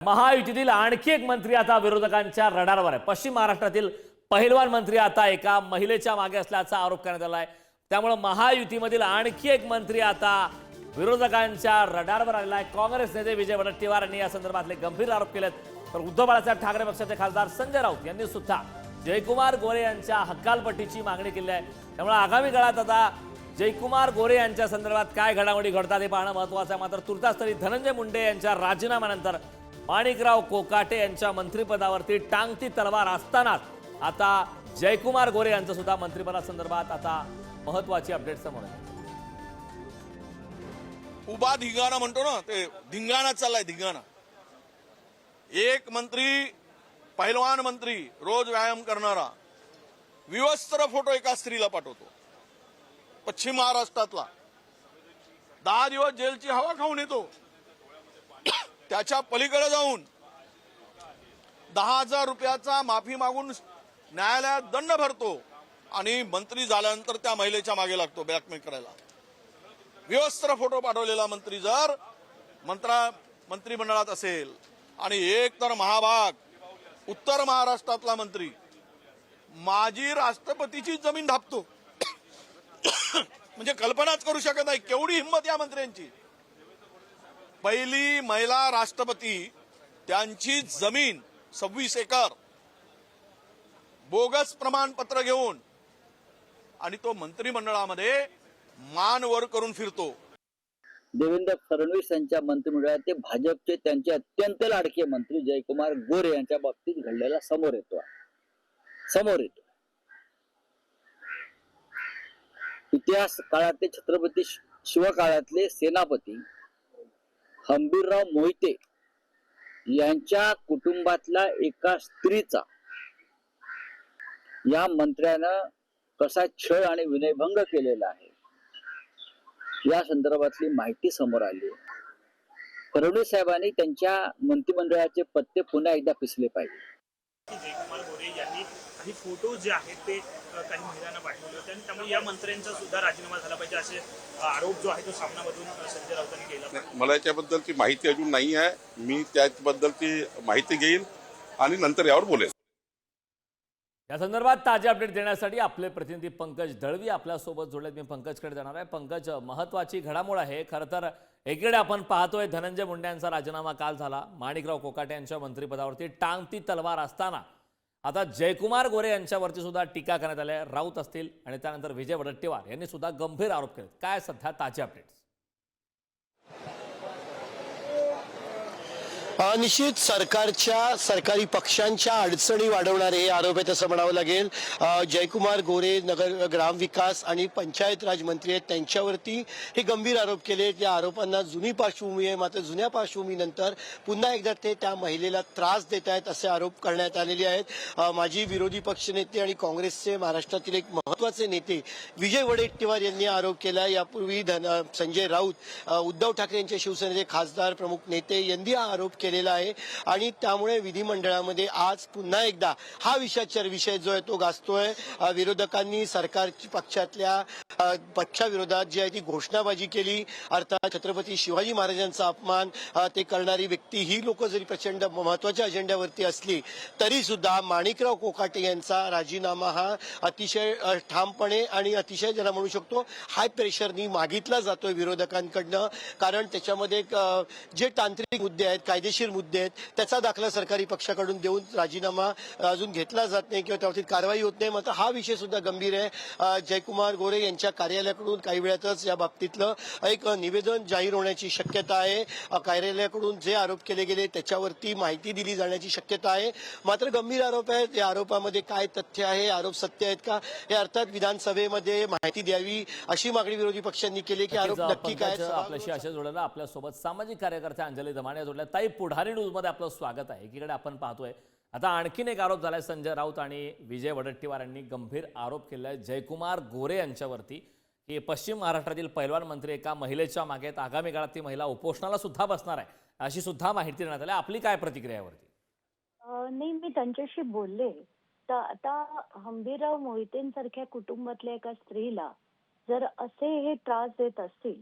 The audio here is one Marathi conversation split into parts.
महायुतीतील आणखी एक मंत्री आता विरोधकांच्या रडारवर आहे। पश्चिम महाराष्ट्रातील पहिलवान मंत्री आता एका महिलेच्या मागे असल्याचा आरोप करण्यात आला आहे। त्यामुळे महायुतीमधील आणखी एक मंत्री आता विरोधकांच्या रडारवर आलेला आहे। काँग्रेस नेते विजय वडेट्टीवार यांनी या संदर्भातले गंभीर आरोप केलेत। तर उद्धव बाळासाहेब ठाकरे पक्षाचे खासदार संजय राऊत यांनी सुद्धा जयकुमार गोरे यांच्या हक्कालपट्टीची मागणी केली आहे। त्यामुळे आगामी काळात आता जयकुमार गोरे यांच्या संदर्भात काय घडामोडी घडतात हे पाहणं महत्त्वाचं आहे। मात्र तुर्तास तरी धनंजय मुंडे यांच्या राजीनाम्यानंतर माणिकराव कोकाटे यांच्या मंत्रिपदावरती टांगती तलवार असतानाच आता जयकुमार गोरे यांचं सुद्धा मंत्रिपदासंदर्भात आता महत्त्वाची अपडेट समोर आहे। उभा धिंगाणा म्हणतो ना, ते धिंगाणा चाललाय धिंगाणा। एक मंत्री, पहिलवान मंत्री, रोज व्यायाम करणारा विवस्त्र फोटो एका स्त्रीला पाठवतो पश्चिम महाराष्ट्रातला, 10 दिवस जेलची हवा खाऊन येतो, त्याच्या पलीकडे जाऊन 10,000 रुपयाचा माफी मागून न्यायालयात दंड भरतो आणि मंत्री झाल्यानंतर त्या महिलेच्या मागे लागतो ब्लॅकमेल करायला। विवस्त्र फोटो पाठवलेला मंत्री जर मंत्रिमंडळात असेल आणि एक तर महाभाग उत्तर महाराष्ट्रातला मंत्री माजी राष्ट्रपतीची जमीन धापतो म्हणजे कल्पनाच करू शकत नाही केवढी हिंमत या मंत्र्यांची। पहिली महिला राष्ट्रपती, त्यांची जमीन 26 एकर बोगस प्रमाणपत्र घेऊन आणि तो मंत्रिमंडळामध्ये मान वर करून फिरतो। देवेंद्र फडणवीस यांच्या मंत्रिमंडळात ते भाजपचे त्यांचे अत्यंत लाडके मंत्री जयकुमार गोरे यांच्या बाबतीत घडलेला समोर येतो। इतिहास काळातले छत्रपती शिवकाळातले सेनापती हंबीरराव मोहिते यांच्या कुटुंबातल्या एका स्त्रीचा या मंत्र्यानं कसा छळ आणि विनयभंग केलेला आहे या संदर्भातली माहिती समोर आली आहे। फडणवीस साहेबांनी त्यांच्या मंत्रिमंडळाचे पत्ते पुन्हा एकदा पिसले पाहिजे। जयकुमार गोरे यांनी काही फोटो जे आहेत ते काही महिलांना पाठवले होते आणि त्यामुळे या मंत्र्यांचा सुद्धा राजीनामा झाला पाहिजे असे आरोप जो आहे तो सामनामधून संजय राऊतांनी केला। मला याच्याबद्दलची माहिती अजून नाही आहे, मी त्याबद्दलची माहिती घेईन आणि नंतर यावर बोलेन। या संदर्भात ताजे अपडेट देण्यासाठी आपले प्रतिनिधी पंकज दळवी आपल्यासोबत जोडलेत। मी पंकजकडे जाणार आहे। पंकज, महत्त्वाची घडामोड आहे। खरं तर एकीकडे आपण पाहतोय धनंजय मुंडे यांचा राजीनामा काल झाला, माणिकराव कोकाटे यांच्या मंत्रिपदावरती टांगती तलवार असताना आता जयकुमार गोरे यांच्यावरती सुद्धा टीका करण्यात आली आहे। राऊत असतील आणि त्यानंतर विजय वडेट्टीवार यांनी सुद्धा गंभीर आरोप केले। काय सध्या ताजे अपडेट्स? निश्चित सरकारच्या सरकारी पक्षांच्या अडचणी वाढवणारे हे आरोप आहेत असं म्हणावं लागेल। जयकुमार गोरे नगर ग्रामविकास आणि पंचायत राज मंत्री आहेत, त्यांच्यावरती हे गंभीर आरोप केले। या आरोपांना जुनी पार्श्वभूमी आहे, मात्र जुन्या पार्श्वभूमीनंतर पुन्हा एकदा ते त्या महिलेला त्रास देत आहेत असे आरोप करण्यात आलेले आहेत। माजी विरोधी पक्षनेते आणि काँग्रेसचे महाराष्ट्रातील एक महत्त्वाचे नेते विजय वडेट्टीवार यांनी आरोप केला। यापूर्वी संजय राऊत, उद्धव ठाकरे यांचे शिवसेनेचे खासदार प्रमुख नेते यांनी हा आरोप केलेला आहे आणि त्यामुळे विधिमंडळामध्ये आज पुन्हा एकदा हा विषय जो आहे तो गाजतोय। विरोधकांनी सरकारची पक्षाविरोधात जी आहे ती घोषणाबाजी केली, अर्थात छत्रपती शिवाजी महाराजांचा अपमान ते करणारी व्यक्ती ही लोक जरी प्रचंड महत्वाच्या अजेंड्यावरती असली तरी सुद्धा माणिकराव कोकाटे यांचा राजीनामा हा अतिशय ठामपणे आणि अतिशय ज्याला म्हणू शकतो हाय प्रेशरनी मागितला जातोय विरोधकांकडनं। कारण त्याच्यामध्ये जे तांत्रिक मुद्दे आहेत, कायदेशीर मुद्दे आहेत, त्याचा दाखला सरकारी पक्षाकडून देऊन राजीनामा अजून घेतला जात नाही किंवा त्यावरती कारवाई होत नाही। मात्र हा विषय सुद्धा गंभीर आहे। जयकुमार गोरे यांच्या कार्यालयाकडून काही वेळातच या बाबतीतलं एक निवेदन जाहीर होण्याची शक्यता आहे। कार्यालयाकडून जे आरोप केले गेले त्याच्यावरती माहिती दिली जाण्याची शक्यता आहे। मात्र गंभीर आरोप आहेत, या आरोपामध्ये काय तथ्य आहे, आरोप सत्य आहेत का हे अर्थात विधानसभेमध्ये माहिती द्यावी अशी मागणी विरोधी पक्षांनी केली की आरोप नक्की काय। आपल्याशी अशा जोडलेला आपल्यासोबत सामाजिक कार्यकर्त्या अंजली दमाणे जोडल्या। ताई, पुढारी न्यूज मध्ये आपलं स्वागत आहे। एकीकडे आपण पाहतोय आता आणखीन एक आरोप झालाय, संजय राऊत आणि विजय वडेट्टीवार यांनी गंभीर आरोप केलाय जयकुमार गोरे यांच्यावरती की पश्चिम महाराष्ट्रातील पहिलवान मंत्री एका महिलेच्या मागे आहेत। आगामी काळात ती महिला उपोषणाला सुद्धा बसणार आहे अशी सुद्धा माहिती देण्यात आली। आपली काय प्रतिक्रिया यावरती? नाही, मी त्यांच्याशी बोलले तर आता हंबीरराव मोहितेंसारख्या कुटुंबातल्या एका स्त्रीला जर असे हे त्रास देत असतील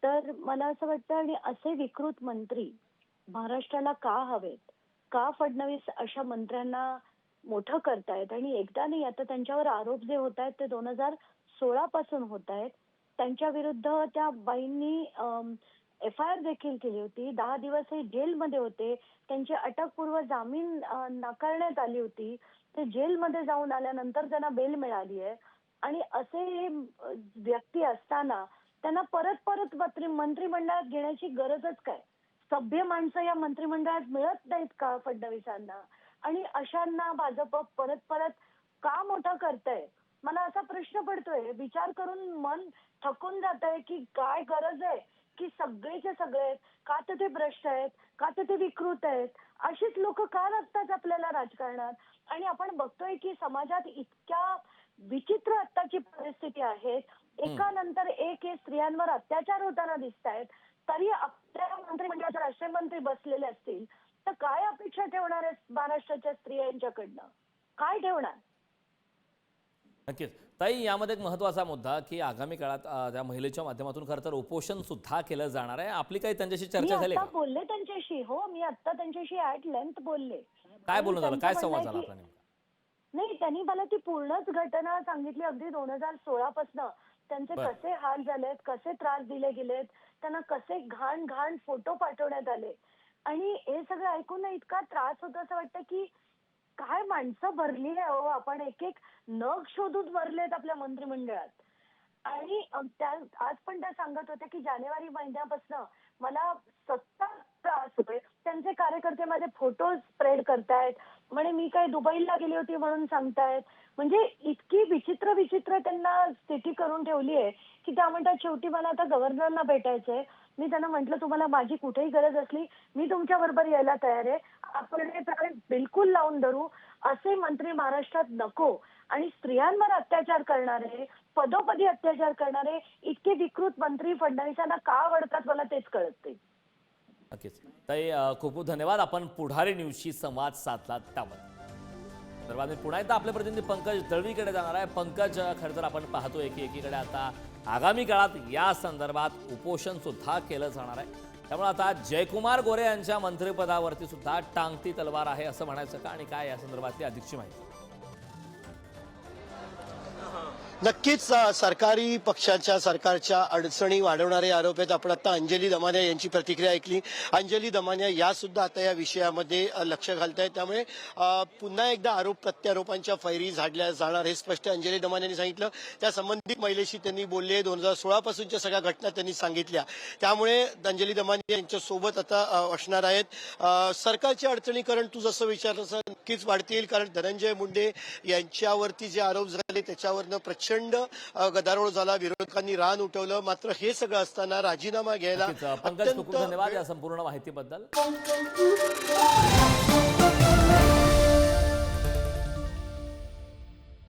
तर मला असं वाटतं आणि असे विकृत मंत्री महाराष्ट्राला का हवेत, का फडणवीस अशा मंत्र्यांना मोठं करतायत आणि एकदा नाही, आता त्यांच्यावर आरोप जे होत आहेत ते 2016 पासून होत आहेत. त्यांच्या विरुद्ध त्या बाईंनी FIR देखील केली होती. 10 दिवस हे जेलमध्ये होते. त्यांची अटकपूर्व जामीन नाकारण्यात आली होती. ते जेलमध्ये जाऊन आल्यानंतर त्यांना बेल मिळाली आहे आणि असे व्यक्ती असताना त्यांना परत परत मंत्रिमंडळात घेण्याची गरजच काय? सभ्य माणसं या मंत्रिमंडळात मिळत नाहीत का फडणवीसांना? आणि अशांना भाजप परत परत का मोठं करतंय? मला असा प्रश्न पडतोय. विचार करून मन थकून जात आहे की काय गरज आहे की सगळेचे सगळे का तर ते भ्रष्ट आहेत, का तर ते विकृत आहेत, अशीच लोक का लागतात आपल्याला राजकारणात? आणि आपण बघतोय की समाजात इतक्या विचित्र आत्ताची परिस्थिती आहे, एकानंतर एक हे स्त्रियांवर अत्याचार होताना दिसत आहेत. तरी आपल्या मंत्रिमंडळाचे राष्ट्रीय मंत्री बसलेले असतील तर काय अपेक्षा ठेवणार आहे महाराष्ट्राच्या स्त्रियांच्याकडनं? काय ठेवणार? नक्कीच ताई, यामध्ये एक महत्त्वाचा मुद्दा की आगामी काळात त्या महिलेच्या माध्यमातून खरं तर उपोषण सुद्धा केलं जाणार आहे. आपली काही त्यांच्याशी मी चर्चा झाली आता का? बोलले त्यांच्याशी. हो, मी आता त्यांच्याशी ऍट लेंथ बोलले. काय आणि बोलणं झालं, त्यांचं काय संवाद म्हणणं झाला आहे आपला की- नेमका? नाही, त्यांनी मला ती पूर्णच घटना सांगितली. अगदी 2016 पासून त्यांचे बरं. कसे हाल झालेत, कसे त्रास दिले गेलेत, त्यांना कसे घाण घाण फोटो पाठवण्यात आले. आणि हे सगळं ऐकून ना इतका त्रास होतो, असं वाटतं की काय माणसं भरली आहे हो आपण. एक एक नग शोधून भरलेत आपल्या मंत्रिमंडळात. आणि त्या आज पण त्या सांगत होत्या की जानेवारी महिन्यापासून मला सतत त्रास होतोय. त्यांचे कार्यकर्ते माझे फोटो स्प्रेड करतायत, म्हणे मी काय दुबईला गेली होती म्हणून सांगतायत. म्हणजे इतकी विचित्र विचित्र त्यांना स्थिती करून ठेवली आहे की त्या म्हणतात शेवटी मला आता गव्हर्नरना भेटायचंय. मी त्यांना म्हटलं तुम्हाला माझी कुठेही गरज असली मी तुमच्या बरोबर यायला तयार आहे. आपण हे सगळे बिलकुल लावून धरू. असे मंत्री महाराष्ट्रात नको. आणि स्त्रियांवर अत्याचार करणारे, पदोपदी अत्याचार करणारे इतके विकृत मंत्री फडणवीसांना का आवडतात मला तेच कळत नाही. नक्कीच ताई, खूप खूप धन्यवाद. आपण पुढारी न्यूजशी संवाद साधला त्याबद्दल. तर आम्ही पुन्हा एकदा आपले प्रतिनिधी पंकज दळवीकडे जाणार आहे. पंकज, खरं तर आपण पाहतोय की एकीकडे आता आगामी काळात या संदर्भात उपोषण सुद्धा केलं जाणार आहे. त्यामुळे आता जयकुमार गोरे यांच्या मंत्रिपदावरती सुद्धा टांगती तलवार आहे असं म्हणायचं का? आणि काय या संदर्भातली अधिकची माहिती? नक्कीच सरकारी पक्षाच्या सरकारच्या अडचणी वाढवणारे आरोप आहेत. आपण आता अंजली दमानिया यांची प्रतिक्रिया ऐकली. अंजली दमानिया या सुद्धा आता या विषयामध्ये लक्ष घालतायत. त्यामुळे पुन्हा एकदा आरोप प्रत्यारोपांच्या फैरी झाडल्या जाणार हे स्पष्ट अंजली दमानियांनी सांगितलं. त्या संबंधित महिलेशी त्यांनी बोलले. 2016 पासूनच्या सगळ्या घटना त्यांनी सांगितल्या. त्यामुळे अंजली दमानिया यांच्या सोबत आता असणार आहेत. सरकारच्या अडचणी, कारण तू जसं विचारलं तसं नक्कीच वाढतील. कारण धनंजय मुंडे यांच्यावरती जे आरोप झाले त्याच्यावरनं प्रचंड गदारोळ झाला. विरोधकांनी रान उठवलं. मात्र हे सगळं असताना राजीनामा घ्यायला पंकज, खूप खूप धन्यवाद या संपूर्ण माहितीबद्दल.